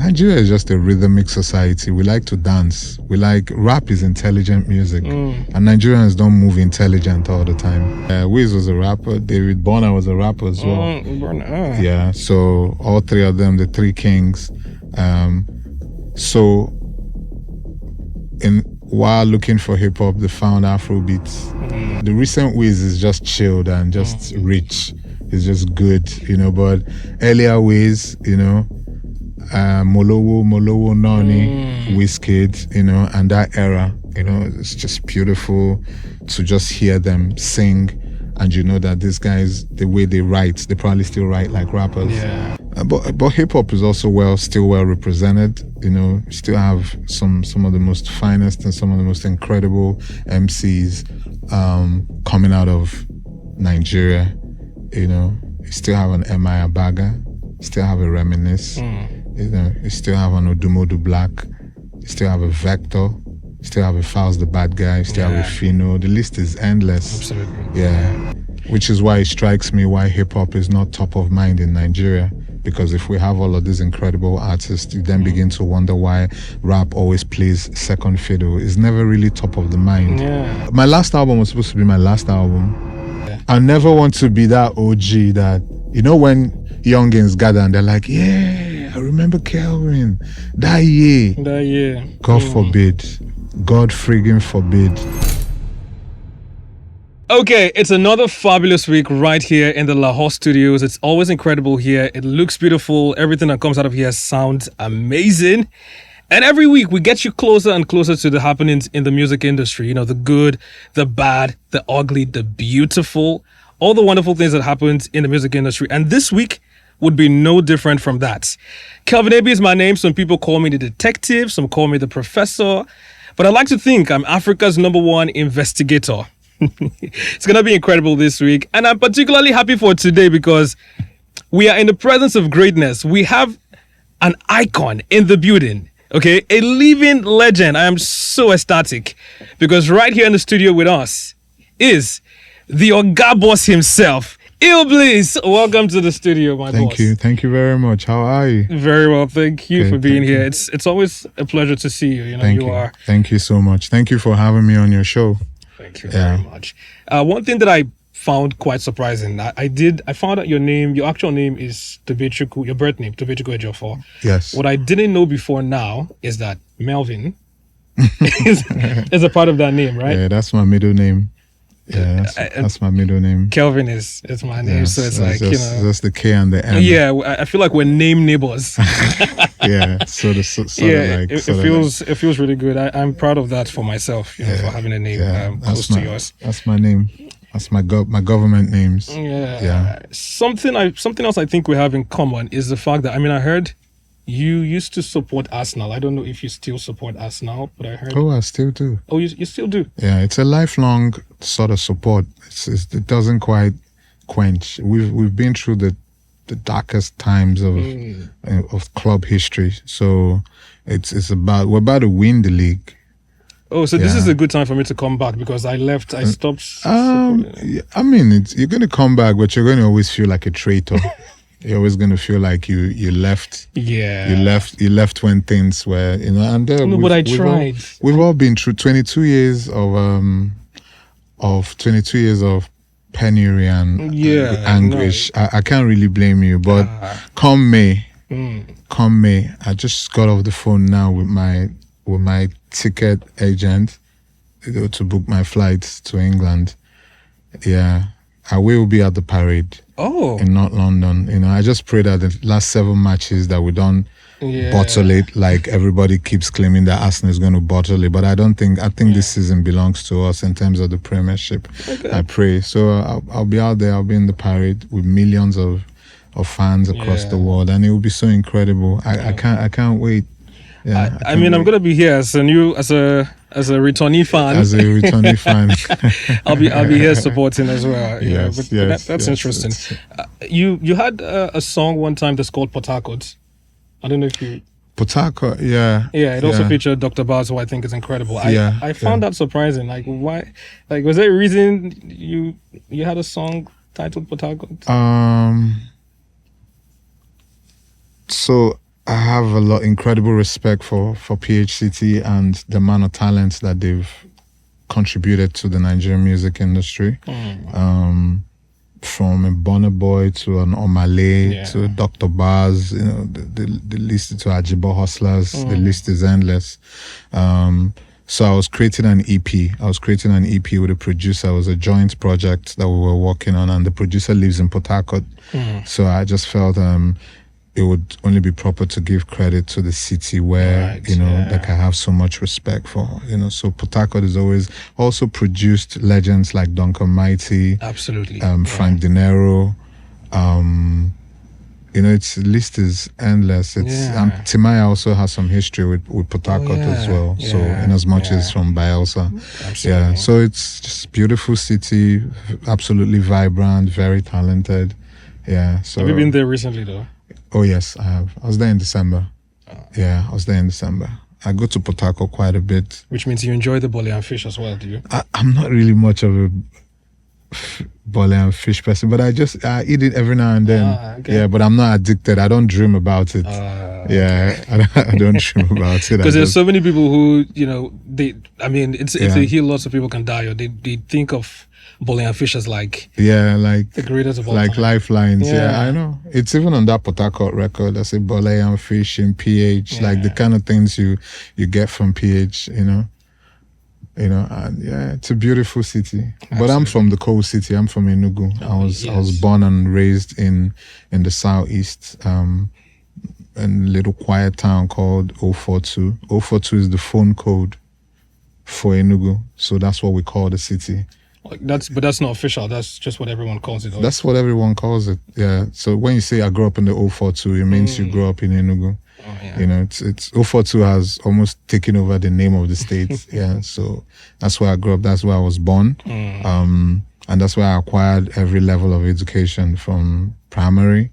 Nigeria is just a rhythmic society. We like to dance. Rap is intelligent music. And Nigerians don't move intelligent all the time. Wiz was a rapper. David Bonner was a rapper as well. Yeah, so all three of them, the three kings. While looking for hip hop, they found Afrobeats. The recent Wiz is just chilled and just rich. It's just good, but earlier Wiz, Molowo, Nani, Wizkid, and that era, it's just beautiful to just hear them sing. And that these guys, the way they write, they probably still write like rappers. Yeah. But hip hop is also still well represented. Still have some of the most finest and some of the most incredible MCs coming out of Nigeria. You still have an M.I. Abaga, you still have a Reminisce, you still have an Odumodu Black, you still have a Vector, you still have a Faust the Bad Guy, you still have a Fino. The list is endless. Absolutely. Yeah. Which is why it strikes me why hip-hop is not top of mind in Nigeria. Because if we have all of these incredible artists, you then begin to wonder why rap always plays second fiddle. It's never really top of the mind. Yeah. My last album was supposed to be my last album. Yeah. I never want to be that OG that, when youngins gather and they're like, yeah, I remember Kelvin. That year. God forbid. God friggin' forbid. Okay, it's another fabulous week right here in the Lahore studios. It's always incredible here. It looks beautiful. Everything that comes out of here sounds amazing. And every week we get you closer and closer to the happenings in the music industry. The good, the bad, the ugly, the beautiful, all the wonderful things that happened in the music industry. And this week would be no different from that. Kelvin Abi is my name. Some people call me the detective. Some call me the professor. But I like to think I'm Africa's #1 investigator. It's going to be incredible this week. And I'm particularly happy for today because we are in the presence of greatness. We have an icon in the building, okay? A living legend. I am so ecstatic because right here in the studio with us is the Oga boss himself, Illbliss. Welcome to the studio, my boss. Thank you very much. How are you? Very well, thank you for being here. It's always a pleasure to see you. Thank you so much. Thank you for having me on your show. Thank you very much. One thing that I found quite surprising, I found out your actual name is Tobechukwu, your birth name, Tobechukwu Ejiofor. Yes. What I didn't know before now is that Melvin is a part of that name, right? Yeah, that's my middle name. Yeah, that's my middle name. Kelvin is my name, so it's like, just the K and the M. Yeah, I feel like we're name neighbors. Yeah, it feels really good. I'm proud of that for myself, for having a name close to yours. That's my name. That's my government names. Yeah. Something else I think we have in common is the fact that I heard you used to support Arsenal. I don't know if you still support Arsenal, but I heard. Oh, I still do. Oh, you still do? Yeah, it's a lifelong sort of support. It doesn't quite quench. We've been through the darkest times of club history. So we're about to win the league. Oh, so this is a good time for me to come back because I stopped. You're going to come back, but you're going to always feel like a traitor. You're always going to feel like you left. Yeah. You left when things were, and but I tried. We've all been through 22 years of penury and anguish. No. I can't really blame you, but come May, I just got off the phone now with my ticket agent to book my flights to England. Yeah. I will be at the parade in North London. I just pray that the last 7 matches that we don't bottle it, like everybody keeps claiming that Arsenal is going to bottle it. But I think this season belongs to us in terms of the Premiership. Okay. I pray. So I'll be out there. I'll be in the parade with millions of fans across the world, and it will be so incredible. I can't wait. Yeah, I'm going to be here as a returnee fan. As a returnee fan, I'll be here supporting as well. That's interesting. You had a song one time that's called Port Harcourt. I don't know if you. Port Harcourt, yeah. Yeah, it also featured Dr. Baz, who I think is incredible. I found that surprising. Like, why? Like, was there a reason you had a song titled Port Harcourt? So I have incredible respect for PHCT and the amount of talent that they've contributed to the Nigerian music industry. From a Burna Boy to an Omale to Dr. Baz, the list to Ajibo Hustlers, the list is endless. So I was creating an EP. With a producer. It was a joint project that we were working on, and the producer lives in Port Harcourt. So I just felt it would only be proper to give credit to the city where, like I have so much respect for, So Port Harcourt has always also produced legends like Duncan Mighty. Absolutely. Frank Dinero. Its list is endless. Timaya also has some history with Port Harcourt as well. So in as much as from Bielsa. Absolutely. So it's just beautiful city, absolutely vibrant, very talented. Yeah. So have you been there recently though? Oh yes, I have. I was there in December. I was there in December. I go to Port Harcourt quite a bit. Which means you enjoy the bole and fish as well, do you? I'm not really much of a bole and fish person, but I eat it every now and then. Okay. Yeah, but I'm not addicted. I don't dream about it. I don't dream about it. Because there's so many people who, it's they hear lots of people can die, or they think of bole and fish as like the greatest of all like time. lifelines. Yeah, I know. It's even on that Port Harcourt record. I say bole and fish in PH, like the kind of things you get from PH, and it's a beautiful city. Absolutely. But I'm from the cold city. I'm from Enugu. I was born and raised in the southeast, in a little quiet town called 042. 042 is the phone code for Enugu, so that's what we call the city. But that's not official. That's just what everyone calls it. That's what everyone calls it. Yeah. So when you say I grew up in the 042, it means you grew up in Enugu. Oh, yeah. It's 042 has almost taken over the name of the state. Yeah. So that's where I grew up. That's where I was born. And that's where I acquired every level of education from primary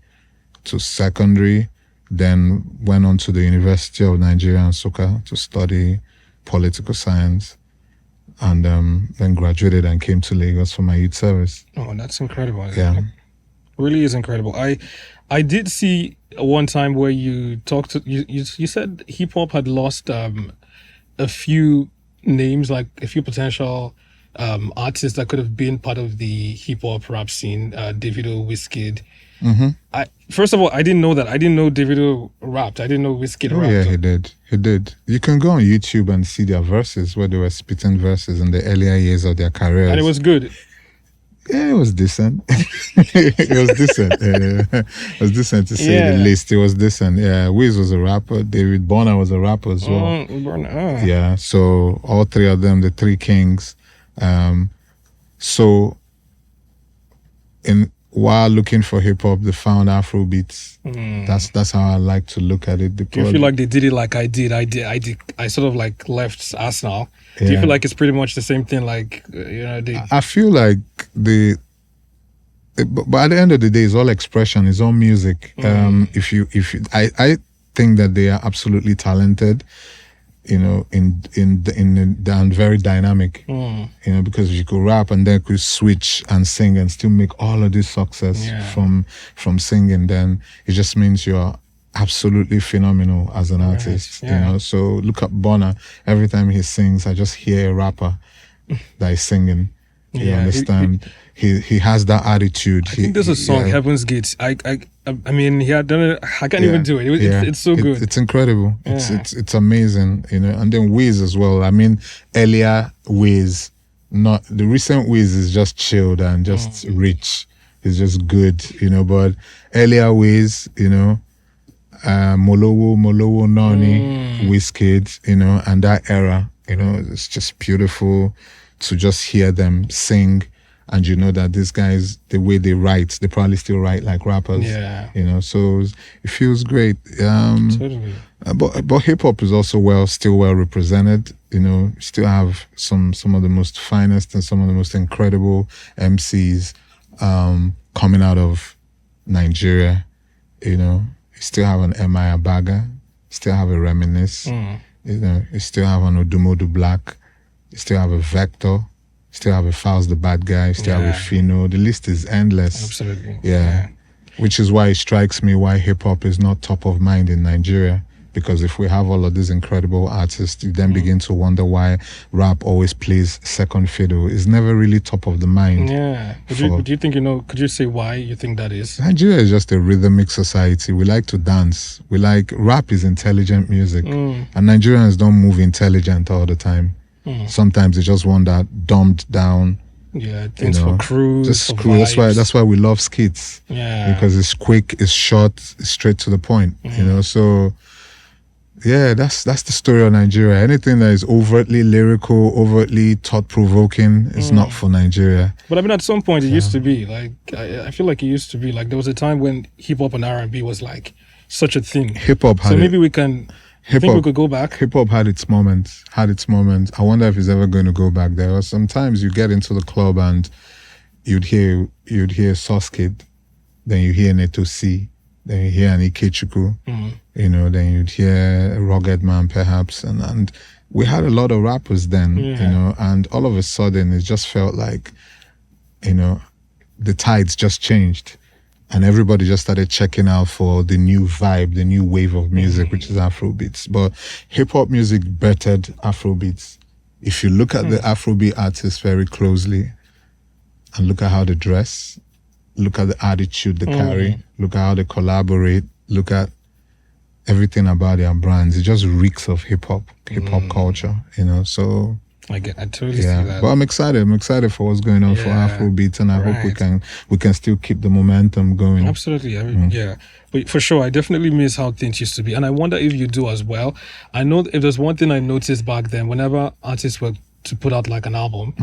to secondary. Then went on to the University of Nigeria in Nsukka to study political science. And then graduated and came to Lagos for my youth service. Oh, that's incredible. Yeah. It really is incredible. I did see one time where you talked to, you said hip hop had lost a few names, like a few potential artists that could have been part of the hip hop rap scene, Davido, Wizkid. First of all, I didn't know that. I didn't know Davido rapped. I didn't know Wizkid rapped. Yeah, he did. You can go on YouTube and see their verses, where they were spitting verses in the earlier years of their careers. And it was good. Yeah, it was decent. It was decent. It was decent to say the least. It was decent. Yeah, Wiz was a rapper. David Bonner was a rapper as well. Yeah, so all three of them, the three kings. While looking for hip hop, they found Afro beats. That's how I like to look at it. Do you feel like they did it like I did? I sort of like left Arsenal. Do you feel like it's pretty much the same thing? Like I feel like but at the end of the day, it's all expression. It's all music. I think that they are absolutely talented. And very dynamic, because you could rap and then could switch and sing and still make all of this success from singing, then it just means you're absolutely phenomenal as an artist, So look at Bonner. Every time he sings, I just hear a rapper that is singing. You understand? He has that attitude. I think there's a song, Heaven's Gates. I mean, he had done it. I can't even do it. It's so good. It's incredible. It's amazing, And then Wiz as well. I mean, earlier Wiz, not the recent Wiz is just chilled and just rich. It's just good, But earlier Wiz, Molowo, Nani, Wizkid, and that era, it's just beautiful to just hear them sing. And that these guys, the way they write, they probably still write like rappers. Yeah. So it feels great. Totally. But hip hop is also still well represented. Still have some of the most finest and some of the most incredible MCs coming out of Nigeria. You still have an M.I. Abaga, still have a Reminisce. You still have an Odumodu Black, you still have a Vector. Still have a Faust the Bad Guy, still have a Fino. The list is endless. Absolutely. Yeah. Which is why it strikes me why hip hop is not top of mind in Nigeria. Because if we have all of these incredible artists, you then begin to wonder why rap always plays second fiddle. It's never really top of the mind. Yeah. Do you think, could you say why you think that is? Nigeria is just a rhythmic society. We like to dance. Rap is intelligent music. And Nigerians don't move intelligent all the time. Sometimes they just want that dumbed down. Yeah, things for cruise. Just cruise. That's why we love skits. Yeah. Because it's quick, it's short, it's straight to the point. So yeah, that's the story of Nigeria. Anything that is overtly lyrical, overtly thought-provoking is not for Nigeria. But I mean, at some point, it used to be. Like, I feel like it used to be. Like, there was a time when hip-hop and R&B was, like, such a thing. Hip-hop had So maybe we can... I think we could go back. Hip-hop had its moments. I wonder if it's ever going to go back there. Or sometimes you get into the club and you'd hear Sauce Kid, then you hear Neto C, then you hear an Ikechukwu, then you'd hear a Rugged Man perhaps. And we had a lot of rappers then, and all of a sudden it just felt like, the tides just changed. And everybody just started checking out for the new vibe, the new wave of music, which is Afrobeats. But hip-hop music bettered Afrobeats. If you look at the Afrobeat artists very closely and look at how they dress, look at the attitude they carry, look at how they collaborate, look at everything about their brands, it just reeks of hip-hop culture, so... I totally see that. But I'm excited for what's going on for Afrobeat, and I hope we can still keep the momentum going. Absolutely. Yeah. But for sure, I definitely miss how things used to be. And I wonder if you do as well. I know if there's one thing I noticed back then, whenever artists were to put out like an album,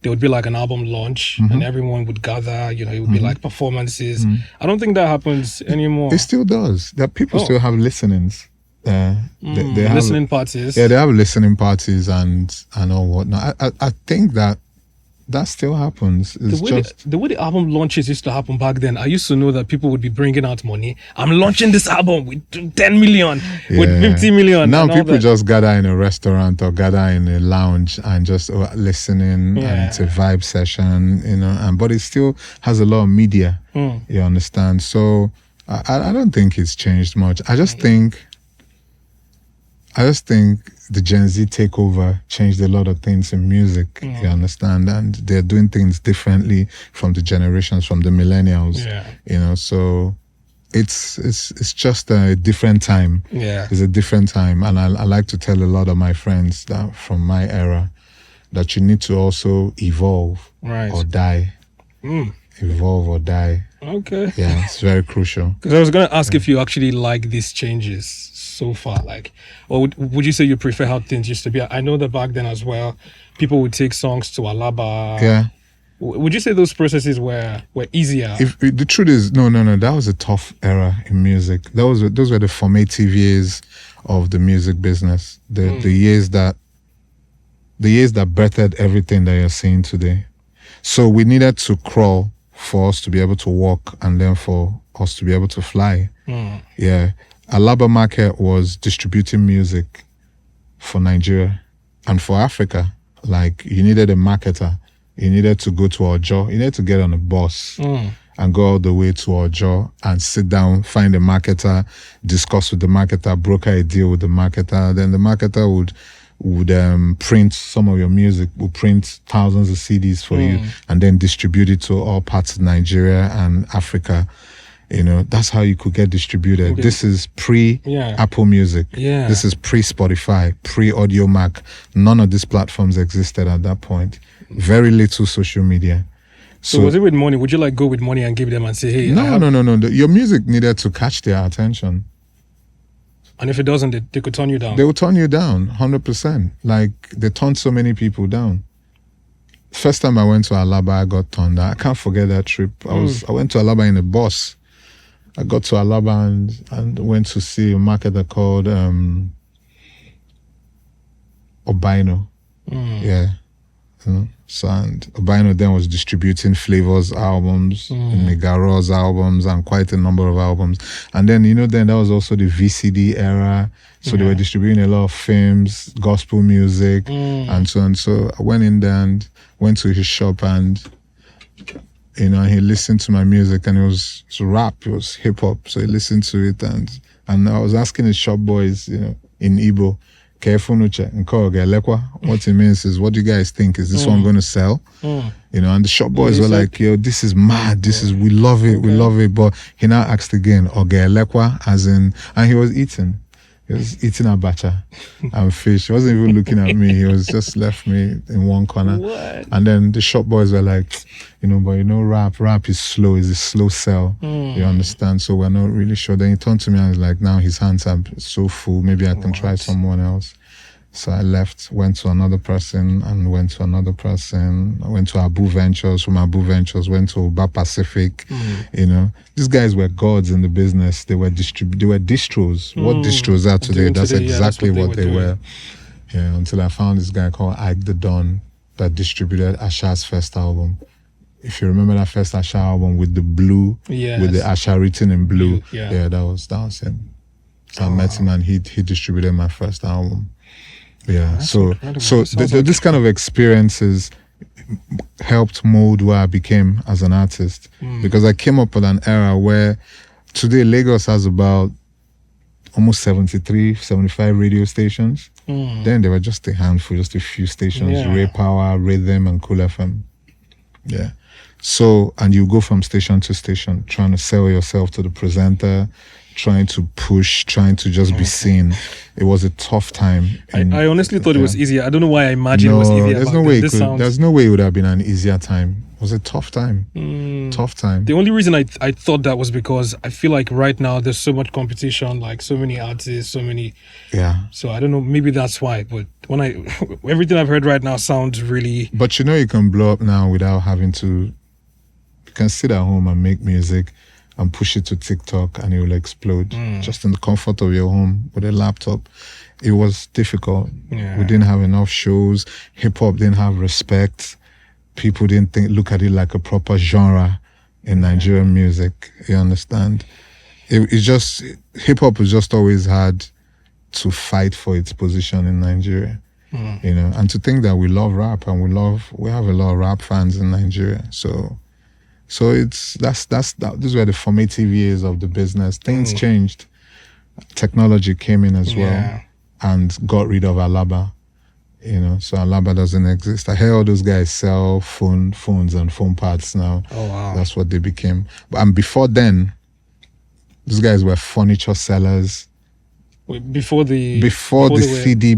there would be like an album launch and everyone would gather, it would be like performances. I don't think that happens anymore. It still does. That people still have listenings. They have listening parties. Yeah, they have listening parties and all whatnot. I think that still happens. It's the way the album launches used to happen back then, I used to know that people would be bringing out money. I'm launching this album with 10 million, with 50 million. Now people just gather in a restaurant or gather in a lounge and just listening, and it's a vibe session, but it still has a lot of media. You understand? So I don't think it's changed much. I just think the Gen Z takeover changed a lot of things in music, you understand? And they're doing things differently from the generations, from the millennials, so it's just a different time. Yeah. It's a different time. And I like to tell a lot of my friends that from my era that you need to also evolve or die. Evolve or die. Okay. Yeah, it's very crucial. Because I was going to ask if you actually like these changes so far, or would you say you prefer how things used to be? I know that back then as well, people would take songs to Alaba. Yeah. Would you say those processes were easier? The truth is, no, that was a tough era in music. Those were the formative years of the music business. The years that birthed everything that you're seeing today. So we needed to crawl for us to be able to walk, and then for us to be able to fly. Yeah. Alaba Market was distributing music for Nigeria and for Africa. Like, you needed a marketer. You needed to go to Ojo. You needed to get on a bus and go all the way to Ojo and sit down, find a marketer, discuss with the marketer, broker a deal with the marketer. Then the marketer would print some of your music, would print thousands of CDs for you, and then distribute it to all parts of Nigeria and Africa. That's how you could get distributed. Okay. This is pre-Apple Music. Yeah. This is pre-Spotify, pre-Audio Mac. None of these platforms existed at that point. Very little social media. So was it with money? Would you go with money and give them and say, hey... No. Your music needed to catch their attention. And if it doesn't, they could turn you down? They will turn you down, 100%. They turned so many people down. First time I went to Alaba, I got turned down. I can't forget that trip. I went to Alaba in a bus. I got to Alaba and went to see a marketer called Obino. Yeah. So, and Obino then was distributing Flavor's albums, Megaro's albums, and quite a number of albums. And then, then that was also the VCD era. So they were distributing a lot of films, gospel music, and so on. So I went in there and went to his shop, and you know, and he listened to my music, and it was rap, it was hip hop. So he listened to it, and I was asking the shop boys, you know, in Igbo, what it means is, what do you guys think? Is this one going to sell? You know, and the shop boys were like, yo, this is mad. We love it. We love it. But he now asked again, as in, and he was eating. He was eating abacha and fish. He wasn't even looking at me. He was just left me in one corner. What? And then the shop boys were like, you know, but you know, rap is slow. It's a slow sell. You understand? So we're not really sure. Then he turned to me and was like, now his hands are so full. Maybe I can try someone else. So I left, went to another person, and went to another person. I went to Abu Ventures. From Abu Ventures, went to Uba Pacific. You know, these guys were gods in the business. They were distros. What distros are today? That's exactly what they were. Yeah, until I found this guy called Ike the Don that distributed Asha's first album. If you remember that first Asha album with the blue, with the Asha written in blue, that was him. So I met him, and he distributed my first album. Yeah, so this kind of experiences helped mold who I became as an artist, because I came up with an era where today Lagos has about almost 75 radio stations. Then there were just a handful, just a few stations, Ray Power, Rhythm, and Cool FM. Yeah. So, and you go from station to station trying to sell yourself to the presenter, trying to push, trying to just be seen. It was a tough time. I honestly thought it was easier. I don't know why I imagined it was easier. There's no way it would have been an easier time. It was a tough time. Tough time. The only reason I thought that was because I feel like right now there's so much competition, like so many artists, so many. Yeah. So I don't know, maybe that's why. But when everything I've heard right now sounds really. But you know, you can blow up now without having to. You can sit at home and make music and push it to TikTok, and it will explode just in the comfort of your home with a laptop. It was difficult. We didn't have enough shows. Hip hop didn't have respect. People didn't look at it like a proper genre in Nigerian music. You understand? It's just, hip hop has just always had to fight for its position in Nigeria. You know, and to think that we love rap, and we have a lot of rap fans in Nigeria. So these were the formative years of the business. Things changed. Technology came in as well, and got rid of Alaba. You know, so Alaba doesn't exist. I hear all those guys sell phones and phone parts now. Oh wow, that's what they became. And before then, those guys were furniture sellers. Before the CD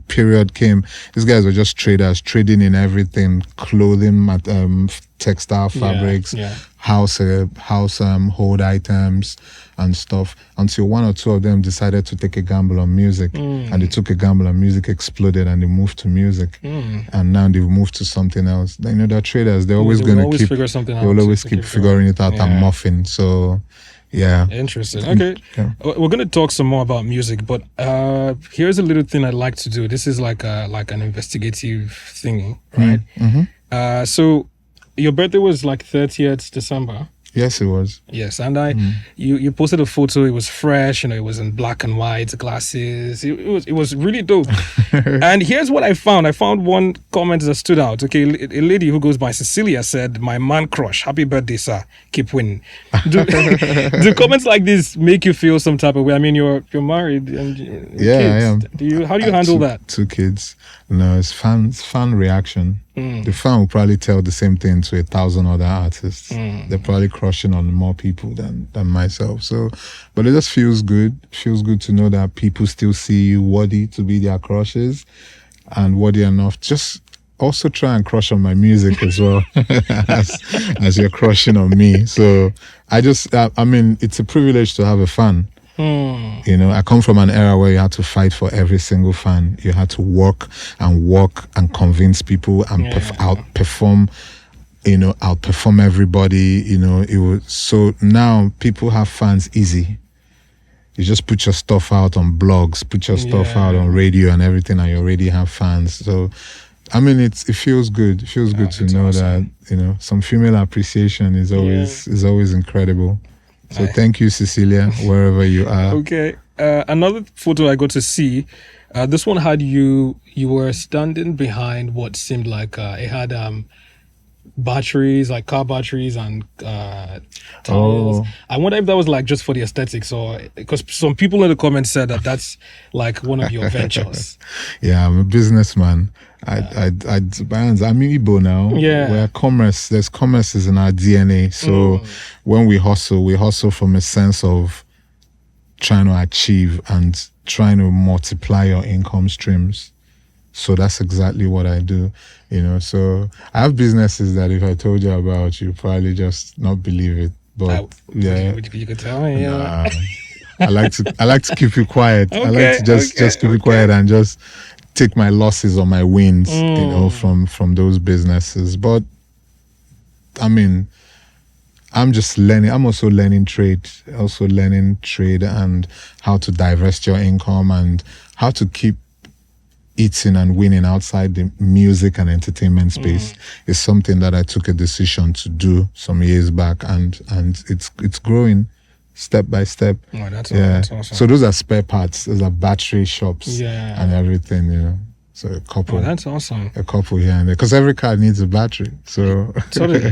period came, these guys were just traders, trading in everything: clothing, textile fabrics, house hold items and stuff, until one or two of them decided to take a gamble on music. And they took a gamble and music exploded, and they moved to music. And now they've moved to something else. You know, they're traders. They're always going to figure something out. They will always keep figuring it out and muffin. So yeah. Interesting. Okay. We're going to talk some more about music, but here's a little thing I'd like to do. This is like an investigative thing, right? So your birthday was like 30th December. Yes, it was. Yes, and you posted a photo. It was fresh, you know. It was in black and white, glasses. It was really dope. And here's what I found. I found one comment that stood out. Okay, a lady who goes by Cecilia said, "My man crush, happy birthday, sir. Keep winning." Do comments like this make you feel some type of way? I mean, you're married and kids. I am. How do you handle that? 2 kids. No, it's fan reaction. The fan will probably tell the same thing to 1,000 other artists. They're probably crushing on more people than myself. So, but it just feels good. It feels good to know that people still see you worthy to be their crushes, and worthy enough. Just also try and crush on my music as well, as you're crushing on me. So I mean, it's a privilege to have a fan. You know, I come from an era where you had to fight for every single fan. You had to work and convince people and outperform everybody. You know, it was so now people have fans easy. You just put your stuff out on blogs, put your stuff out on radio and everything, and you already have fans. So I mean, it feels good. It feels good to know that, you know, some female appreciation is always incredible. So thank you, Cecilia, wherever you are. Okay. Another photo I got to see, this one had you were standing behind what seemed like it had batteries, like car batteries and tires. Oh. I wonder if that was like just for the aesthetics, or because some people in the comments said that that's like one of your ventures. Yeah, I'm a businessman. I'm Igbo now. Yeah. Where commerce, there's commerce is in our DNA. So when we hustle from a sense of trying to achieve and trying to multiply your income streams. So that's exactly what I do, So I have businesses that if I told you about, you probably just not believe it. But you could tell me. Yeah. I like to keep it quiet. Okay, I like to just keep it quiet and just take my losses or my wins, from those businesses. But I mean, I'm just learning. I'm also learning trade and how to divest your income and how to keep eating and winning outside the music and entertainment space is something that I took a decision to do some years back, and it's growing step by step. Oh, that's awesome. So those are spare parts. Those are battery shops and everything. So a couple. Oh, that's awesome. A couple here and there, because every car needs a battery. So totally.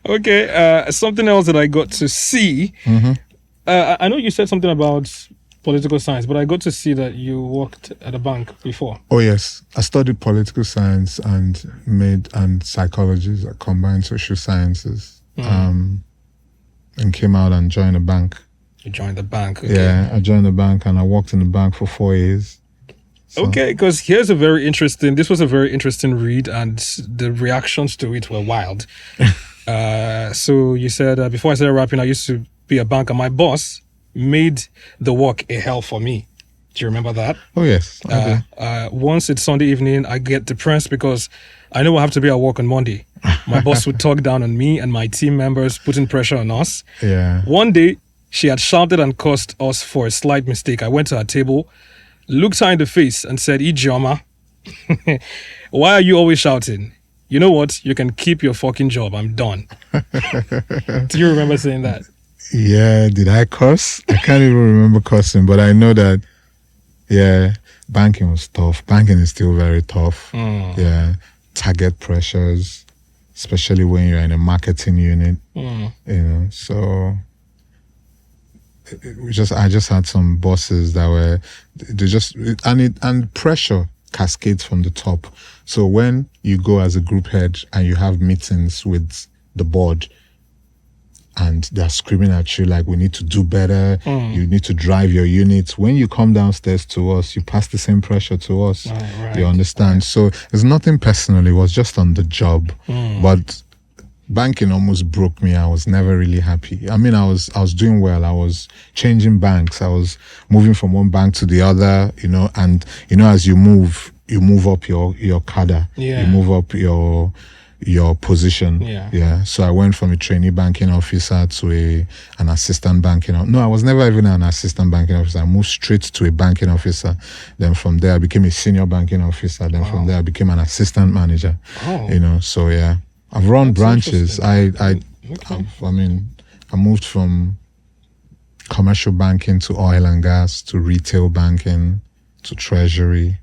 Okay. Something else that I got to see. I know you said something about political science, but I got to see that you worked at a bank before. Oh yes, I studied political science and psychology, like combined social sciences, and came out and joined a bank. You joined the bank. Okay. Yeah, I joined the bank and I worked in the bank for 4 years. So. Okay, because this was a very interesting read, and the reactions to it were wild. So you said, before I started rapping, I used to be a banker. My boss made the work a hell for me. Do you remember that? Oh, yes. Once it's Sunday evening, I get depressed because I know I have to be at work on Monday. My boss would talk down on me and my team members, putting pressure on us. Yeah. One day, she had shouted and cursed us for a slight mistake. I went to her table, looked her in the face and said, Ijoma, why are you always shouting? You know what? You can keep your fucking job. I'm done. Do you remember saying that? Yeah, did I curse? I can't even remember cursing, but I know that, banking was tough. Banking is still very tough. Yeah, target pressures, especially when you're in a marketing unit, so I just had some bosses that were, and pressure cascades from the top. So when you go as a group head and you have meetings with the board, and they're screaming at you like, we need to do better. You need to drive your unit. When you come downstairs to us, you pass the same pressure to us. Right. You understand? So it's nothing personal. It was just on the job. But banking almost broke me. I was never really happy. I mean, I was doing well. I was changing banks. I was moving from one bank to the other, and, as you move up your cadre. Yeah. You move up your position. Yeah. So I went from a trainee banking officer to an assistant banking. No, I was never even an assistant banking officer. I moved straight to a banking officer. Then from there I became a senior banking officer. Then from there I became an assistant manager. So yeah, I've run branches. I moved from commercial banking to oil and gas to retail banking to treasury.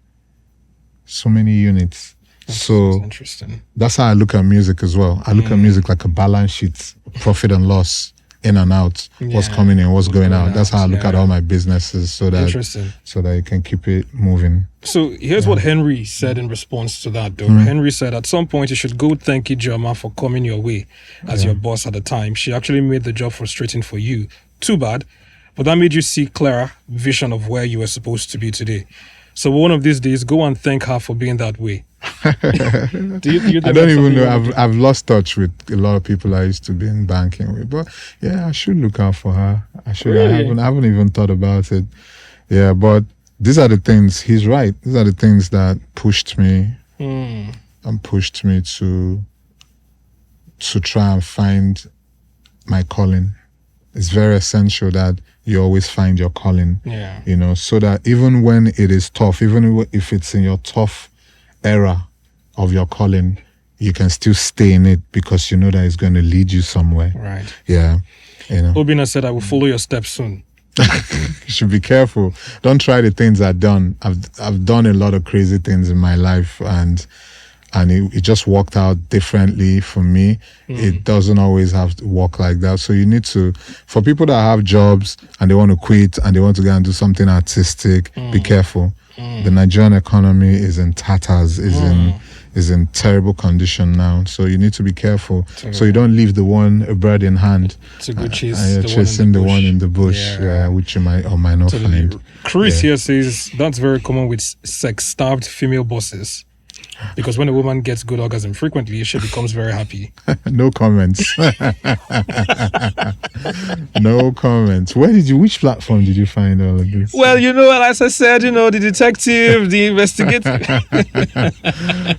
So many units. That's interesting. That's how I look at music as well. I look at music like a balance sheet, profit and loss, in and out, what's coming in, what's going out. That's how I look at all my businesses, so that you can keep it moving. So here's what Henry said in response to that, though. Henry said, at some point you should go thank Ijoma for coming your way as your boss at the time. She actually made the job frustrating for you. Too bad, but that made you see clearer vision of where you were supposed to be today. So one of these days, go and thank her for being that way. Do you think I don't even know. I've lost touch with a lot of people I used to be in banking with. But yeah, I should look out for her. I should. Really? I haven't even thought about it. Yeah, but these are the things. He's right. These are the things that pushed me and pushed me to try and find my calling. It's very essential that you always find your calling. Yeah. So that even when it is tough, even if it's in your tough era of your calling, you can still stay in it because you know that it's going to lead you somewhere. Right. Yeah. Obina said, I will follow your steps soon. You should be careful. Don't try the things I've done. I've done a lot of crazy things in my life, and and it just worked out differently for me. It doesn't always have to work like that. So you need to, for people that have jobs and they want to quit and they want to go and do something artistic, be careful. The Nigerian economy is in tatters, is in terrible condition now. So you need to be careful. So you don't leave a bird in hand. To go chase chasing the one in the bush, which you might or might not find. Chris here says that's very common with sex-starved female bosses. Because when a woman gets good orgasm frequently, she becomes very happy. No comments. No comments. Which platform did you find all of this? Well, as I said, the detective, the investigator.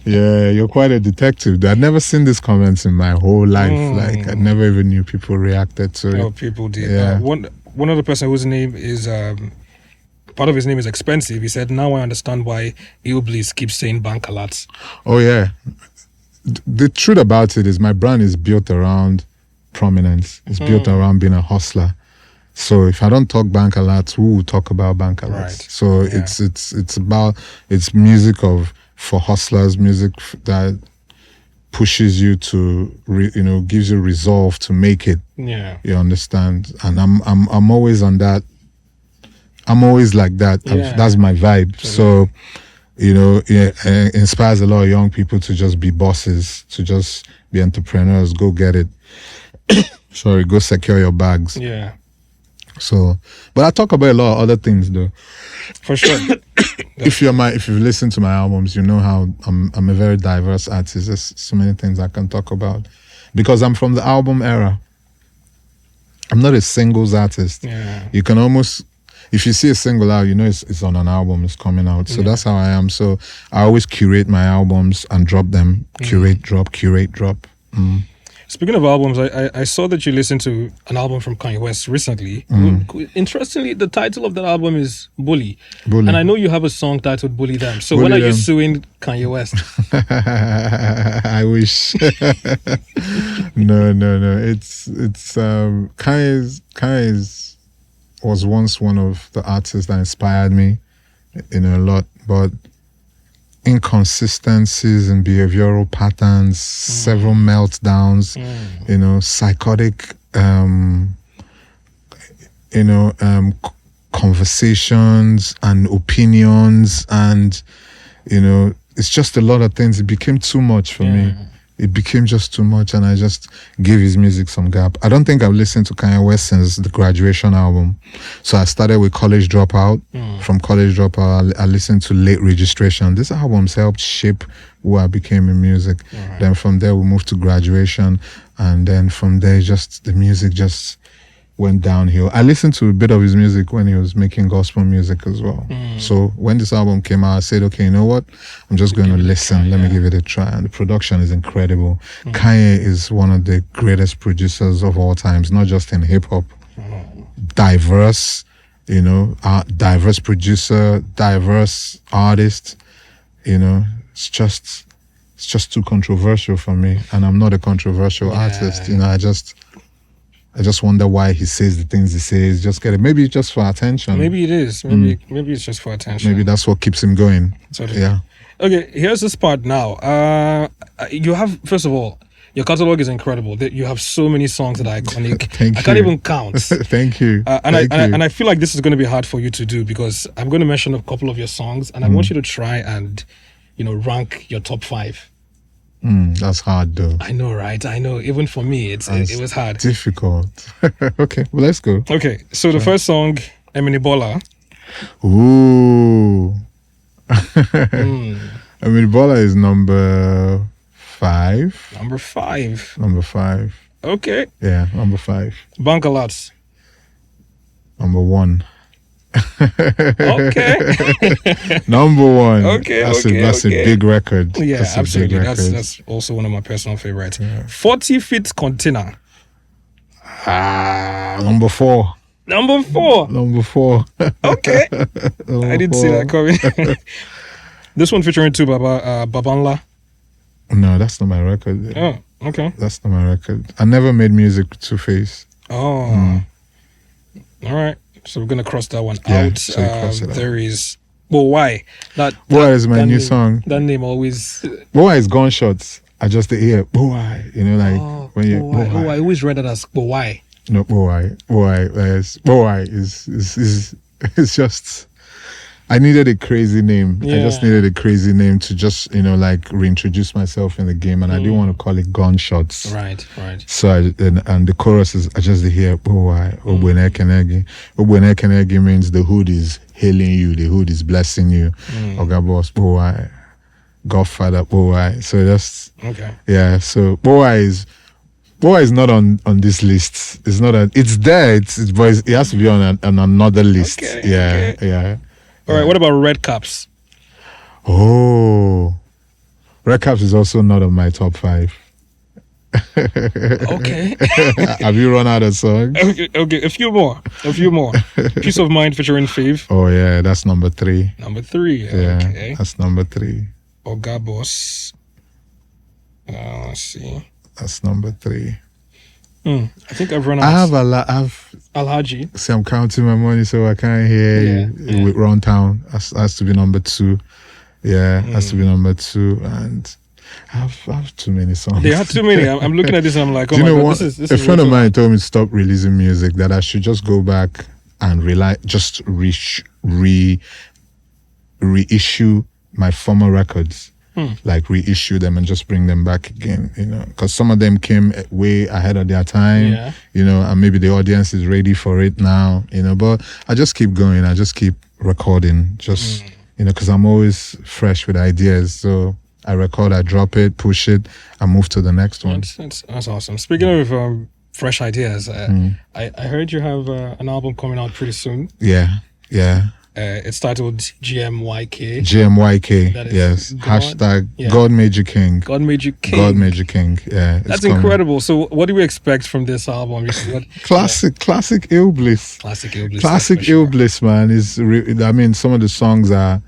Yeah, you're quite a detective. I'd never seen these comments in my whole life. Like, I never even knew people reacted to it. Oh, people did. Yeah. One other person whose name is... part of his name is expensive. He said, now I understand why Illbliss keeps saying bank alerts. Oh, yeah. The truth about it is my brand is built around prominence. It's built around being a hustler. So if I don't talk bank alerts, who will talk about bank alerts? Right. So it's music for hustlers, music that pushes you to, gives you resolve to make it. Yeah. You understand? And I'm always on that. I'm always like that. That's my vibe. So, it inspires a lot of young people to just be bosses, to just be entrepreneurs. Go get it. Sorry, go secure your bags. Yeah. So, but I talk about a lot of other things though. For sure. If you've listened to my albums, you know how I'm a very diverse artist. There's so many things I can talk about because I'm from the album era. I'm not a singles artist. Yeah. You can almost, if you see a single out, it's on an album, it's coming out. So that's how I am. So I always curate my albums and drop them. Curate, drop. Speaking of albums, I saw that you listened to an album from Kanye West recently. Interestingly, the title of that album is Bully. And I know you have a song titled Bully Them. So when are you suing Kanye West? I wish. No. It's Kanye's was once one of the artists that inspired me, a lot. But inconsistencies and behavioral patterns, several meltdowns, psychotic, conversations and opinions, and it's just a lot of things. It became too much for me. It became just too much, and I just gave his music some gap. I don't think I've listened to Kanye West since the Graduation album. So I started with College Dropout. From College Dropout, I listened to Late Registration. These albums helped shape who I became in music. Then from there, we moved to Graduation. And then from there, the music just went downhill. I listened to a bit of his music when he was making gospel music as well. So when this album came out, I said, okay, you know what? I'm just going to listen. Let me give it a try. And the production is incredible. Kanye is one of the greatest producers of all times, not just in hip hop. Diverse, diverse producer, diverse artist. It's just too controversial for me. And I'm not a controversial artist. I just wonder why he says the things he says. Just get it. Maybe it's just for attention. Maybe it is. Maybe it's just for attention. Maybe that's what keeps him going. Totally. Yeah. Okay, here's this part now. You have, first of all, your catalog is incredible. You have so many songs that are iconic. Thank you. I can't even count. Thank you. And I feel like this is going to be hard for you to do because I'm going to mention a couple of your songs and I want you to try and, rank your top 5. That's hard though. I know, right? I know. Even for me, it was hard. Difficult. Okay, well, let's go. Okay, so the first song, Eminibola. Ooh. Eminibola is number 5. Number 5. Number 5. Okay. Yeah, number 5. Bankalats. Number 1. Okay. Number 1. Okay. That's a big record. Yeah, that's absolutely. That's also one of my personal favorites. 40 Feet Container. Number 4. Number 4. Number 4. Okay. I didn't see that coming. This one featuring Babanla. No, that's not my record. Oh, okay. That's not my record. I never made music with Two-Face. Oh. All right. So we're going to cross that one out. So cross it out. There is But why? Boy is my that new name, song. That name always. Boy is gunshots. I just hear boy. You know, like when you boy. Oh, I always read that as but why. No, boy is it's just. I needed a crazy name. Yeah. I just needed a crazy name to just, like reintroduce myself in the game, and I didn't want to call it gunshots. Right. So and the chorus is I just hear Obuenekenegi means the hood is hailing you, the hood is blessing you. Oga boss, Godfather, So that's yeah. So is not on this list. It's not. It's there. But it has to be on another list. Yeah. All right. What about Red Caps? Oh, Red Caps is also not on my top 5. Okay. Have you run out of songs? Okay. A few more. Peace of Mind featuring Fave. Oh yeah, that's number 3. Number 3. Yeah, okay. That's number 3. Oga Boss. Let's see. That's number 3. I think I've run out. I have a lot. Alhaji. See, I'm counting my money, so I can't hear you with Runtown. Has to be number 2. Yeah, has to be number 2. And I have too many songs. They have too many. I'm looking at this and I'm like, oh Do my you know God, what? this is a friend of mine told me to stop releasing music, that I should just go back and reissue my former records. Like reissue them and just bring them back again, because some of them came way ahead of their time, and maybe the audience is ready for it now, but I just keep going. I just keep recording, because I'm always fresh with ideas. So I record, I drop it, push it, I move to the next one. That's awesome. Speaking of fresh ideas, I heard you have an album coming out pretty soon. Yeah. It's titled GMYK. GMYK, yes. God made you king. God made you king. God made you king. Yeah. That's incredible. So what do we expect from this album? Classic Illbliss. Classic Illbliss. Classic Illbliss, man. Some of the songs are...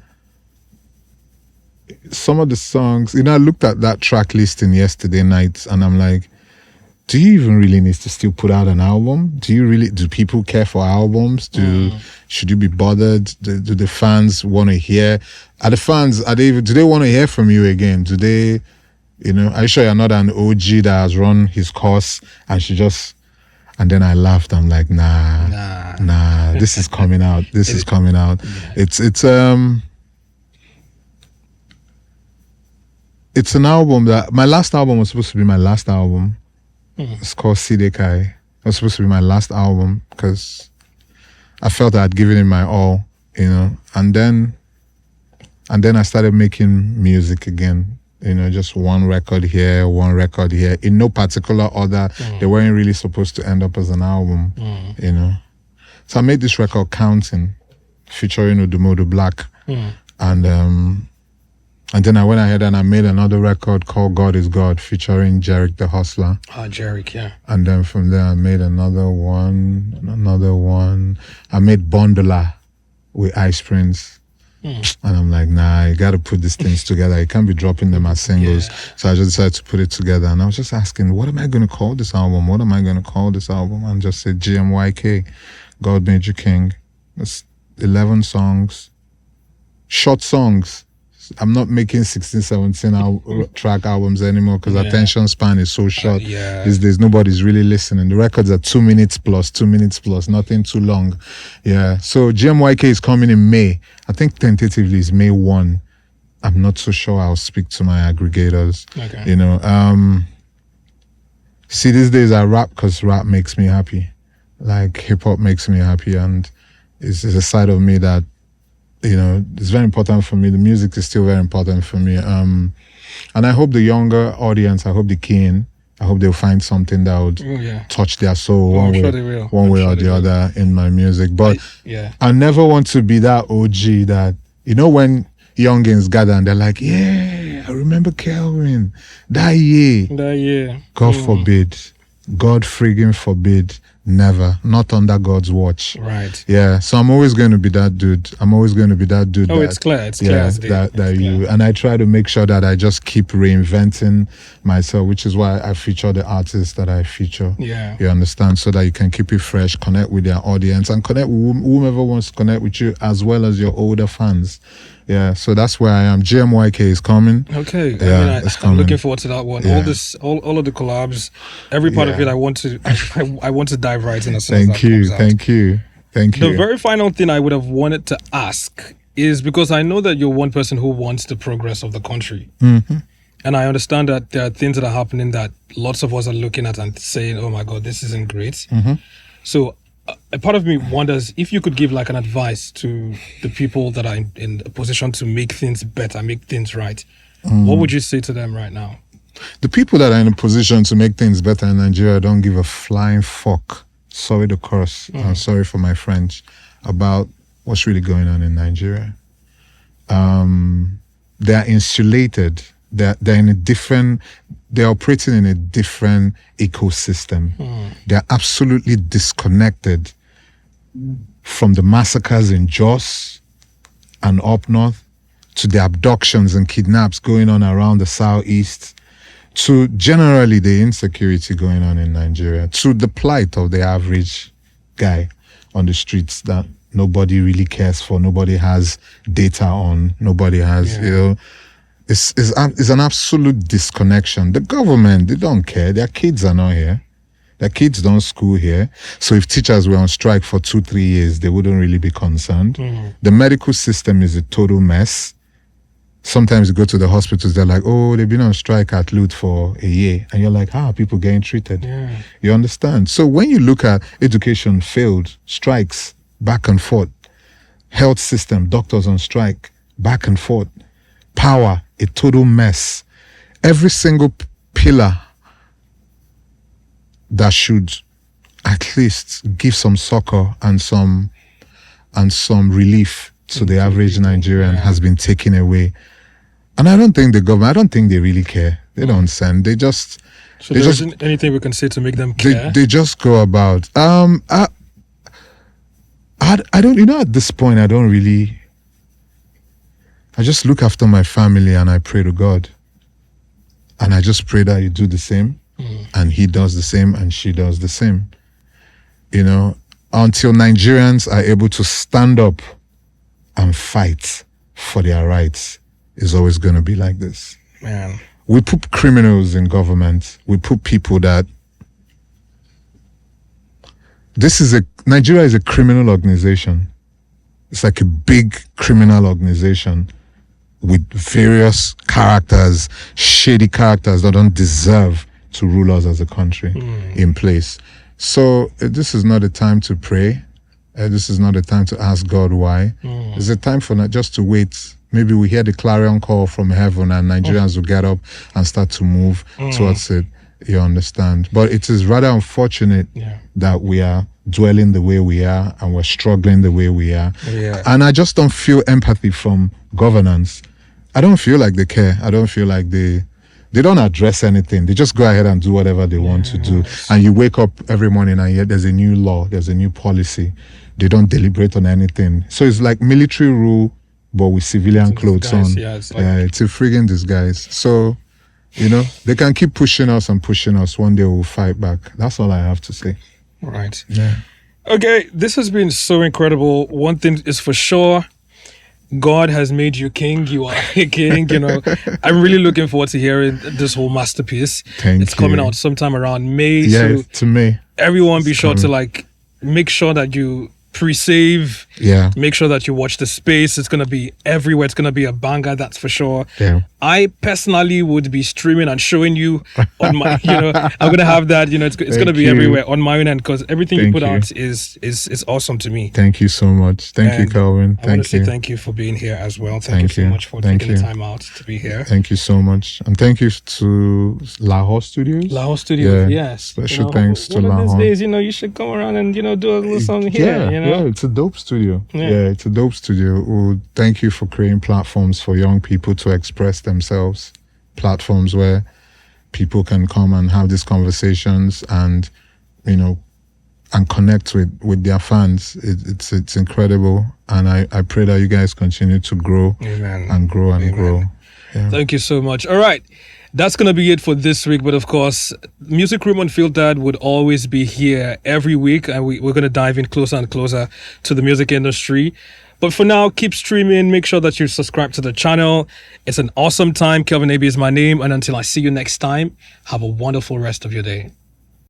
Some of the songs... I looked at that track listing yesterday night and I'm like, do you even really need to still put out an album? Do people care for albums? Should you be bothered? Do the fans want to hear? Do they want to hear from you again? Do they, are you sure you're not an OG that has run his course and and then I laughed. I'm like, nah, this is coming out. Is coming out. Yeah. It's an album that, my last album was supposed to be my last album. It's called Sidekai. It was supposed to be my last album because I felt I had given it my all, and then I started making music again, just one record here, in no particular order. They weren't really supposed to end up as an album, So I made this record, Counting, featuring Odumodu Black, and then I went ahead and I made another record called God is God, featuring Jerick the Hustler. Jerick, yeah. And then from there I made another one. I made Bondola with Ice Prince. And I'm like, nah, you got to put these things together. You can't be dropping them as singles. Yeah. So I just decided to put it together. And I was just asking, what am I going to call this album? And just said GMYK, God Made You King. It's 11 songs, short songs. I'm not making 16, 17 track albums anymore because attention span is so short. These days, nobody's really listening. The records are 2 minutes plus, nothing too long. Yeah. So GMYK is coming in May. I think tentatively it's May 1. I'm not so sure. I'll speak to my aggregators. Okay. See, these days I rap because rap makes me happy. Like hip hop makes me happy, and it's a side of me that, it's very important for me. The music is still very important for me. And I hope the younger audience, I hope the keen, I hope they'll find something that would touch their soul one way or the other in my music. But I never want to be that OG that, when youngins gather and they're like, yeah, I remember Kelvin, that year. That year. God forbid. God friggin' forbid Never. Not under God's watch. Right. Yeah. So I'm always going to be that dude. Oh, it's clear. It's clear. And I try to make sure that I just keep reinventing myself, which is why I feature the artists that I feature. Yeah. You understand? So that you can keep it fresh, connect with their audience, and connect with whomever wants to connect with you, as well as your older fans. Yeah, so that's where I am. GMYK is coming. Okay, yeah, it's coming. I'm looking forward to that one. Yeah. All of the collabs, every part of it. I want to dive right in as soon as that Thank comes out. Thank you. The very final thing I would have wanted to ask is, because I know that you're one person who wants the progress of the country, and I understand that there are things that are happening that lots of us are looking at and saying, "Oh my God, this isn't great." So a part of me wonders if you could give like an advice to the people that are in a position to make things better, make things right. What would you say to them right now? The people that are in a position to make things better in Nigeria don't give a flying fuck. Sorry to curse. I'm sorry for my French. About what's really going on in Nigeria. They are insulated. They're operating in a different ecosystem. They're absolutely disconnected from the massacres in Jos and up north, to the abductions and kidnaps going on around the southeast, to generally the insecurity going on in Nigeria, to the plight of the average guy on the streets that nobody really cares for, nobody has data on, nobody has, It's an absolute disconnection. The government, they don't care. Their kids are not here. Their kids don't school here. So if teachers were on strike for 2-3 years, they wouldn't really be concerned. The medical system is a total mess. Sometimes you go to the hospitals, they're like, oh, they've been on strike at Lut for a year. And you're like, how are people getting treated? You understand? So when you look at education failed, strikes, back and forth, health system, doctors on strike, back and forth, power, a total mess. Every single pillar that should at least give some succor and some relief to the average Nigerian has been taken away. And I don't think the government, I don't think they really care. They don't send. They just... So there isn't anything we can say to make them care? They just go about... I don't... at this point, I don't really... I just look after my family and I pray to God. And I just pray that you do the same. And he does the same and she does the same. Until Nigerians are able to stand up and fight for their rights, is always going to be like this. Man. We put criminals in government. We put people that... Nigeria is a criminal organization. It's like a big criminal organization with various characters, shady characters that don't deserve to rule us as a country in place. So this is not a time to pray. This is not a time to ask God why. It's a time for not just to wait. Maybe we hear the clarion call from heaven and Nigerians will get up and start to move towards it. You understand? But it is rather unfortunate that we are dwelling the way we are and we're struggling the way we are. And I just don't feel empathy from governance. I don't feel like they care. I don't feel like they don't address anything. They just go ahead and do whatever they want to do. And you wake up every morning and yet there's a new law, there's a new policy. They don't deliberate on anything. So it's like military rule, but with civilian clothes on. It's a friggin' disguise. So, they can keep pushing us and pushing us. One day we'll fight back. That's all I have to say. Right. Yeah. Okay, this has been so incredible. One thing is for sure, God has made you king. You are a king. I'm really looking forward to hearing this whole masterpiece. It's coming out sometime around May. Yeah, so to May. Everyone be sure to make sure that you pre-save. Yeah. Make sure that you watch the space. It's going to be everywhere. It's going to be a banger, that's for sure. Yeah. I personally would be streaming and showing you on my, I'm going to have that, it's going to be everywhere on my own end, because everything you put out is awesome to me. Thank you so much. Thank you, Calvin. I want to say thank you for being here as well. Thank you so much for taking the time out to be here. Thank you so much. And thank you to Lahor Studios. Lahor Studios, yes. Special thanks to Lahor. One of these days, you should come around and, do a little something here. Yeah, it's a dope studio. Yeah, it's a dope studio. Well, thank you for creating platforms for young people to express themselves. Platforms where people can come and have these conversations and, and connect with their fans. It's incredible, and I pray that you guys continue to grow. Amen. And grow and Amen. grow. Yeah. Thank you so much. All right. That's going to be it for this week. But of course, Music Room Unfiltered would always be here every week. And we're going to dive in closer and closer to the music industry. But for now, keep streaming. Make sure that you subscribe to the channel. It's an awesome time. Kelvin AB is my name. And until I see you next time, have a wonderful rest of your day.